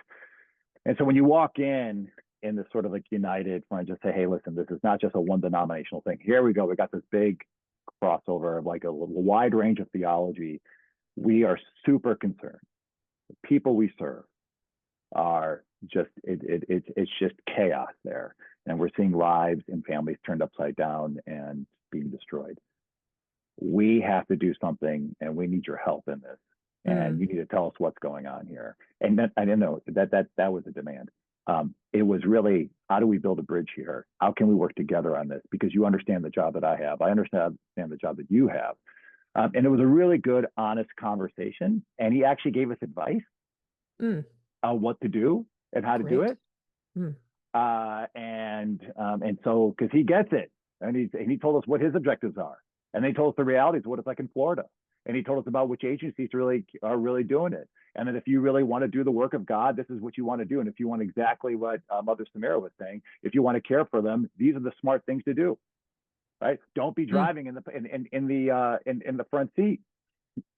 And so when you walk in this sort of like united front, just say, hey, listen, this is not just a one denominational thing. Here we go. We got this big crossover of like a wide range of theology. We are super concerned. The people we serve are just, it's just chaos there. And we're seeing lives and families turned upside down and being destroyed. We have to do something, and we need your help in this. And you need to tell us what's going on here. And then I didn't know that was a demand. It was really, how do we build a bridge here? How can we work together on this? Because you understand the job that I have. I understand the job that you have. And it was a really good, honest conversation. And he actually gave us advice on what to do and how to do it. And so, because he gets it, and he told us what his objectives are. And they told us the realities of what it's like in Florida. And he told us about which agencies are really doing it. And that if you really want to do the work of God, this is what you want to do. And if you want exactly what Mother Samira was saying, if you want to care for them, these are the smart things to do, right? Don't be driving in the front seat.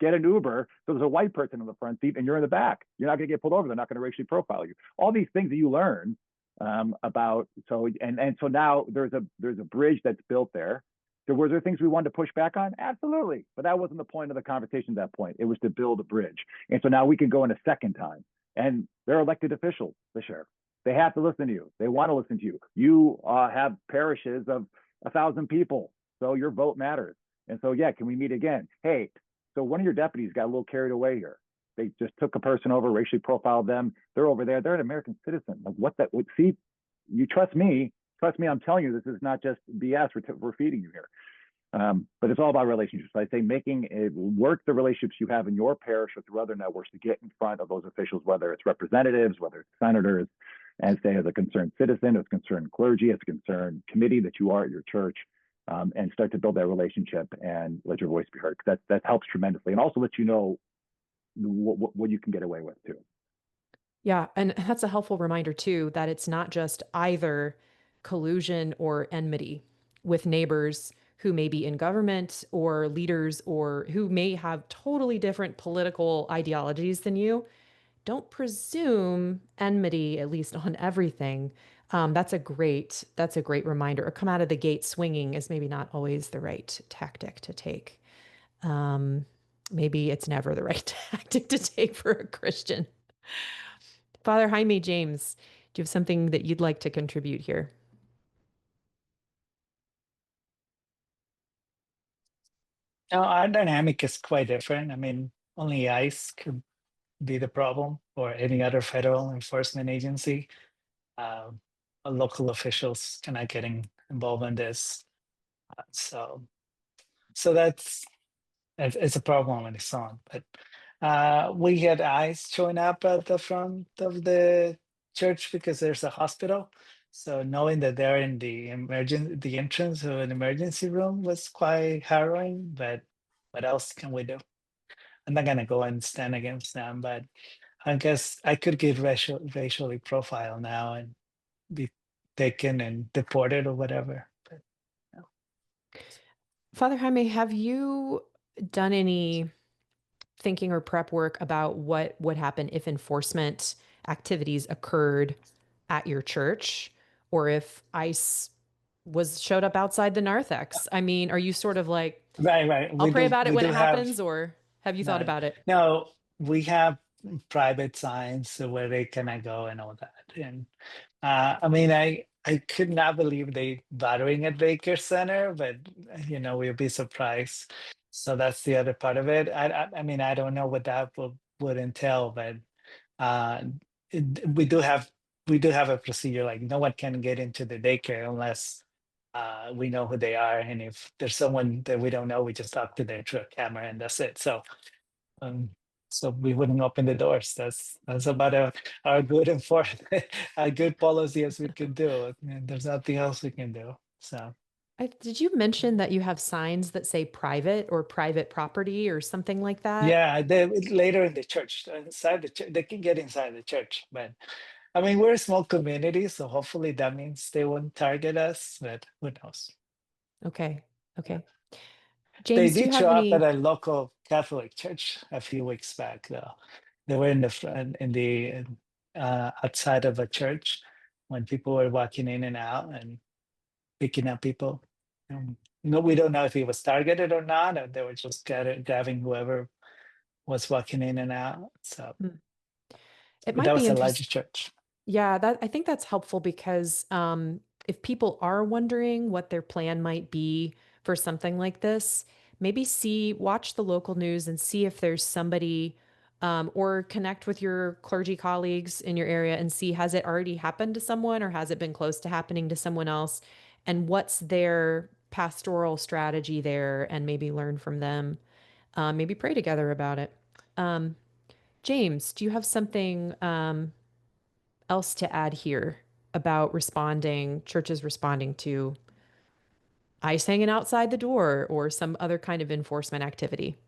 Get an Uber. So there's a white person in the front seat and you're in the back. You're not going to get pulled over. They're not going to racially profile you. All these things that you learn about. So now there's a bridge that's built there. So were there things we wanted to push back on? Absolutely. But that wasn't the point of the conversation at that point. It was to build a bridge. And so now we can go in a second time. And they're elected officials, the sheriff. They have to listen to you. They want to listen to you. You have parishes of 1,000 people. So your vote matters. And so, yeah, can we meet again? Hey, so one of your deputies got a little carried away here. They just took a person over, racially profiled them. They're over there. They're an American citizen. Like what that would see, you trust me. Trust me, I'm telling you, this is not just BS we're feeding you here. But it's all about relationships. I say making it work the relationships you have in your parish or through other networks to get in front of those officials, whether it's representatives, whether it's senators, and say as a concerned citizen, as a concerned clergy, as a concerned committee that you are at your church, and start to build that relationship and let your voice be heard. That helps tremendously, and also let you know what you can get away with too. Yeah, and that's a helpful reminder too, that it's not just either collusion or enmity with neighbors who may be in government or leaders or who may have totally different political ideologies than you. Don't presume enmity, at least on everything. That's a great reminder. Or come out of the gate swinging is maybe not always the right tactic to take. Maybe it's never the right tactic to take for a Christian. Father Jaime James, do you have something that you'd like to contribute here? No, our dynamic is quite different. I mean, only ICE could be the problem, or any other federal enforcement agency. Local officials cannot getting involved in this. So that's it's a problem on its own. But we had ICE showing up at the front of the church because there's a hospital. So knowing that they're in the entrance of an emergency room was quite harrowing. But what else can we do? I'm not gonna go and stand against them, but I guess I could get racially profiled now and be taken and deported or whatever. But no. Father Jaime, have you done any thinking or prep work about what would happen if enforcement activities occurred at your church, or if ICE showed up outside the narthex? I mean, are you sort of like, Right. I'll pray about it we when do it have, happens, or have you thought no, about it? no, we have private signs where they cannot go and all that. And I mean, I could not believe they battering at Baker Center, but we'll be surprised. So that's the other part of it. I mean, I don't know what that would entail, but uh, we do have a procedure. Like, no one can get into the daycare unless we know who they are, and if there's someone that we don't know, we just talk to them through a camera, and that's it. So we wouldn't open the doors. That's about our good a good policy as we can do. And there's nothing else we can do. So Did you mention that you have signs that say private or private property or something like that? yeah, later in the church, inside the church, they can get inside the church. But I mean, we're a small community, so hopefully that means they won't target us. But who knows? Okay. They James, do you did have show up at any? a local Catholic church a few weeks back, though. They were in the front, in the outside of a church when people were walking in and out and picking up people. No, we don't know if he was targeted or not, or they were just grabbing whoever was walking in and out. So, It but might that be was a interesting. larger church. Yeah, I think that's helpful because if people are wondering what their plan might be for something like this, maybe watch the local news and see if there's somebody, or connect with your clergy colleagues in your area and see, has it already happened to someone or has it been close to happening to someone else? And what's their pastoral strategy there, and maybe learn from them. Maybe pray together about it. James, do you have something else to add here about churches responding to ICE hanging outside the door or some other kind of enforcement activity?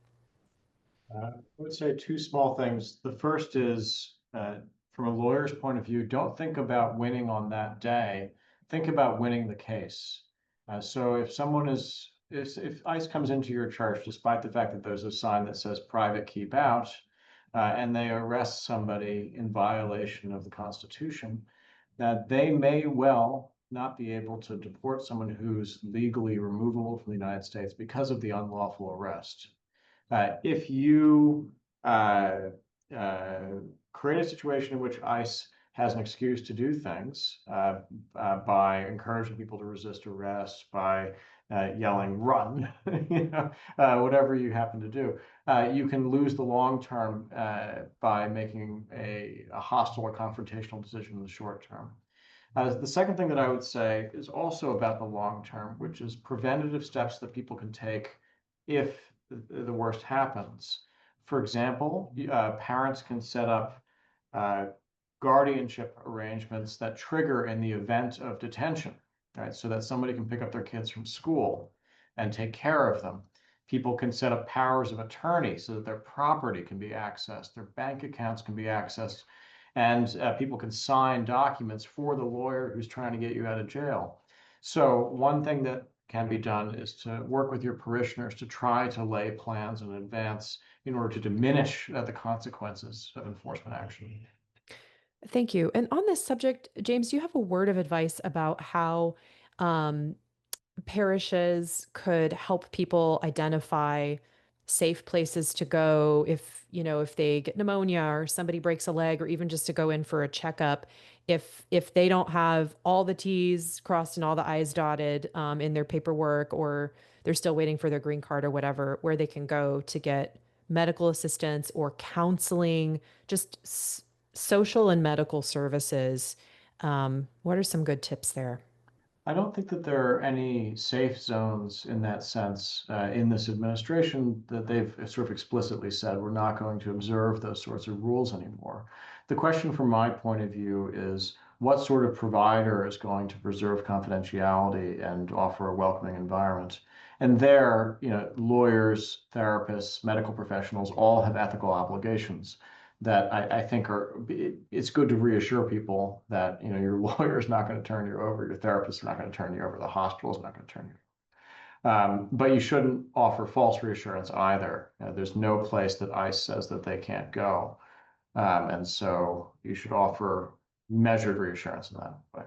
I would say two small things. The first is, from a lawyer's point of view, don't think about winning on that day. Think about winning the case. So if if ICE comes into your church, despite the fact that there's a sign that says private keep out, and they arrest somebody in violation of the Constitution, that they may well not be able to deport someone who's legally removable from the United States because of the unlawful arrest. If you create a situation in which ICE has an excuse to do things by encouraging people to resist arrest, by yelling "run," whatever you happen to do, you can lose the long term by making a hostile or confrontational decision in the short term. The second thing that I would say is also about the long term, which is preventative steps that people can take if the worst happens. For example, parents can set up guardianship arrangements that trigger in the event of detention. right? So that somebody can pick up their kids from school and take care of them. People can set up powers of attorney so that their property can be accessed, their bank accounts can be accessed, and people can sign documents for the lawyer who's trying to get you out of jail. So one thing that can be done is to work with your parishioners to try to lay plans in advance in order to diminish the consequences of enforcement action. Thank you. And on this subject, James, do you have a word of advice about how parishes could help people identify safe places to go if they get pneumonia or somebody breaks a leg, or even just to go in for a checkup, if they don't have all the T's crossed and all the I's dotted in their paperwork, or they're still waiting for their green card or whatever, where they can go to get medical assistance or counseling, just social and medical services. What are some good tips there? I don't think that there are any safe zones in that sense in this administration that they've sort of explicitly said we're not going to observe those sorts of rules anymore. The question from my point of view is what sort of provider is going to preserve confidentiality and offer a welcoming environment? And there, lawyers, therapists, medical professionals all have ethical obligations that I think it's good to reassure people that your lawyer is not going to turn you over, your therapist is not going to turn you over, the hospital is not going to turn you over. But you shouldn't offer false reassurance either. There's no place that ICE says that they can't go, and so you should offer measured reassurance in that way.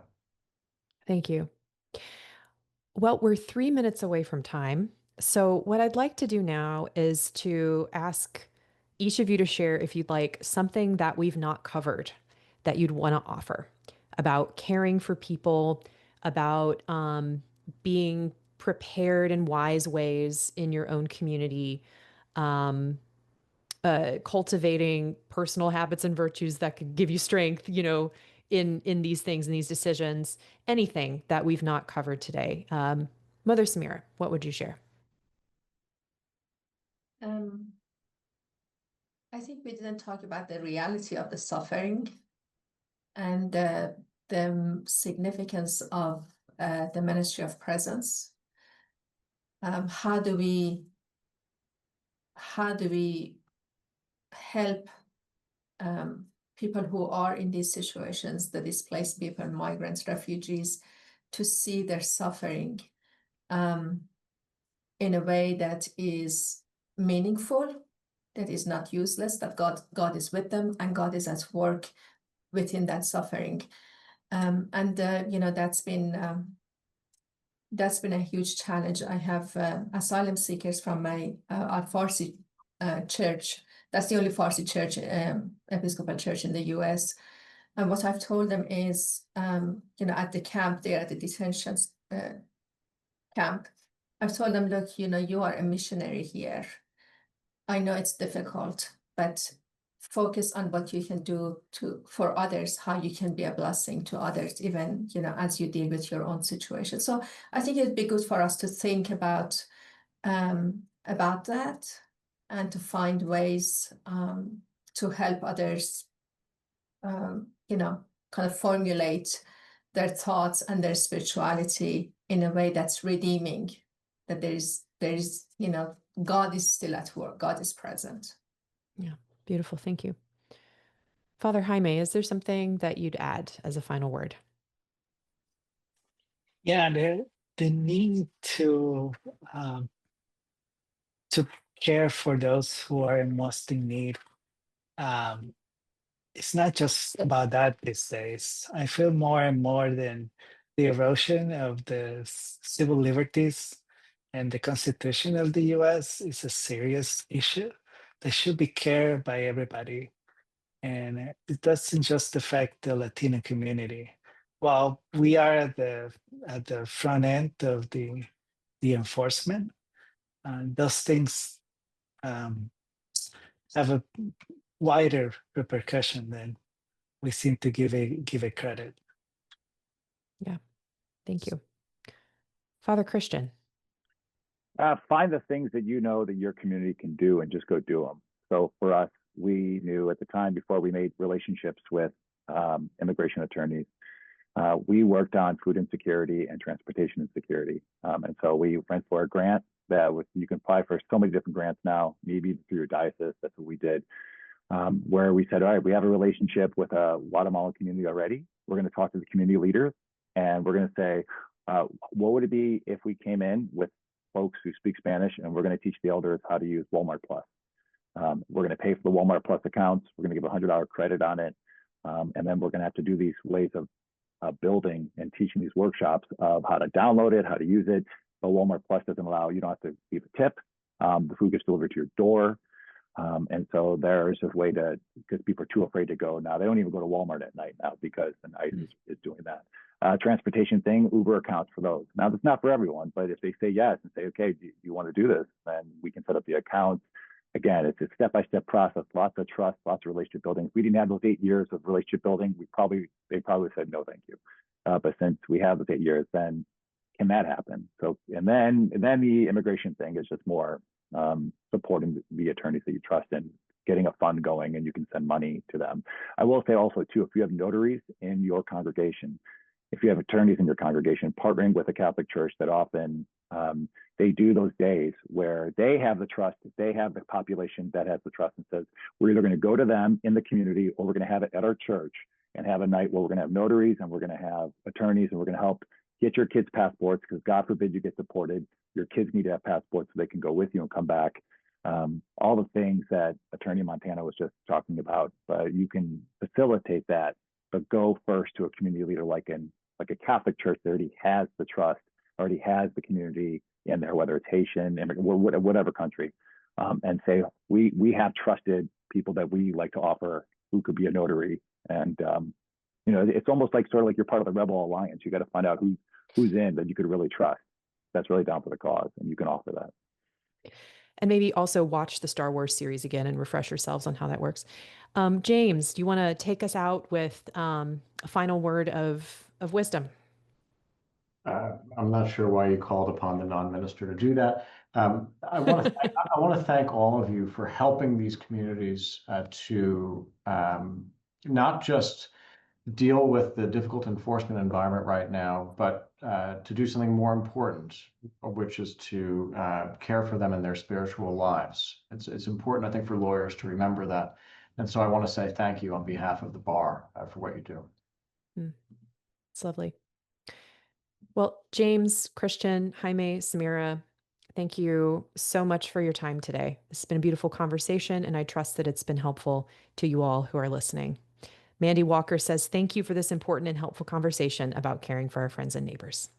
Thank you. Well, we're 3 minutes away from time. So, what I'd like to do now is to ask each of you to share, if you'd like, something that we've not covered that you'd want to offer about caring for people, about being prepared in wise ways in your own community, cultivating personal habits and virtues that could give you strength, in these things, in these decisions, anything that we've not covered today. Mother Samira, what would you share? I think we didn't talk about the reality of the suffering and the significance of the ministry of presence. How do we help people who are in these situations, the displaced people, migrants, refugees, to see their suffering in a way that is meaningful, that is not useless, that God is with them and God is at work within that suffering. That's been a huge challenge. I have asylum seekers from our Farsi church. That's the only Farsi church, Episcopal church in the US. And what I've told them is, at the camp there, at the detention camp, I've told them, look, you are a missionary here. I know it's difficult, but focus on what you can do for others, how you can be a blessing to others, even, as you deal with your own situation. So I think it'd be good for us to think about that and to find ways to help others, kind of formulate their thoughts and their spirituality in a way that's redeeming, that there's God is still at work, God is present. Yeah, beautiful. Thank you. Father Jaime, is there something that you'd add as a final word? Yeah, the need to care for those who are most in need. It's not just about that these days. I feel more and more than the erosion of the civil liberties and the Constitution of the US is a serious issue that should be cared by everybody. And it doesn't just affect the Latino community. While we are at the front end of the enforcement, those things have a wider repercussion than we seem to give it credit. Yeah, thank you. Father Christian. Find the things that you know that your community can do and just go do them. So for us, we knew at the time before we made relationships with immigration attorneys, we worked on food insecurity and transportation insecurity. And so we went for a grant that was, you can apply for so many different grants now, maybe through your diocese. That's what we did, where we said, all right, we have a relationship with a Guatemalan community already. We're going to talk to the community leaders, and we're going to say, what would it be if we came in with folks who speak Spanish, and we're going to teach the elders how to use Walmart Plus. We're going to pay for the Walmart Plus accounts. We're going to give $100 credit on it. And then we're going to have to do these ways of building and teaching these workshops of how to download it, how to use it. But Walmart Plus doesn't allow, you don't have to leave a tip. The food gets delivered to your door. And so there's a way to, because people are too afraid to go now. They don't even go to Walmart at night now because the night is doing that. Transportation thing, Uber accounts for those. Now, that's not for everyone, but if they say yes and say, okay, do you want to do this? Then we can set up the accounts. Again, it's a step-by-step process, lots of trust, lots of relationship building. If we didn't have those 8 years of relationship building, they probably said, no, thank you. But since we have those 8 years, then can that happen? So, and then the immigration thing is just more supporting the attorneys that you trust and getting a fund going, and you can send money to them. I will say also too, if you have notaries in your congregation, if you have attorneys in your congregation, partnering with a Catholic church that often they do those days where they have the trust, they have the population that has the trust and says, we're either going to go to them in the community or we're going to have it at our church and have a night where we're going to have notaries and we're going to have attorneys and we're going to help get your kids passports, because God forbid you get deported. Your kids need to have passports so they can go with you and come back. All the things that Attorney Montana was just talking about, you can facilitate that, but go first to a community leader like a Catholic church that already has the trust, already has the community in there, whether it's Haitian, whatever country, and say, we have trusted people that we like to offer who could be a notary. And, it's almost like sort of like you're part of the Rebel Alliance. You got to find out who's in that you could really trust. That's really down for the cause, and you can offer that. And maybe also watch the Star Wars series again and refresh yourselves on how that works. James, do you want to take us out with a final word of wisdom? I'm not sure why you called upon the non-minister to do that. I want to thank all of you for helping these communities to not just deal with the difficult enforcement environment right now, but to do something more important, which is to care for them in their spiritual lives. It's important, I think, for lawyers to remember that. And so I want to say thank you on behalf of the bar for what you do. It's lovely. Well, James, Christian, Jaime, Samira, thank you so much for your time today. This has been a beautiful conversation, and I trust that it's been helpful to you all who are listening. Mandy Walker says, thank you for this important and helpful conversation about caring for our friends and neighbors.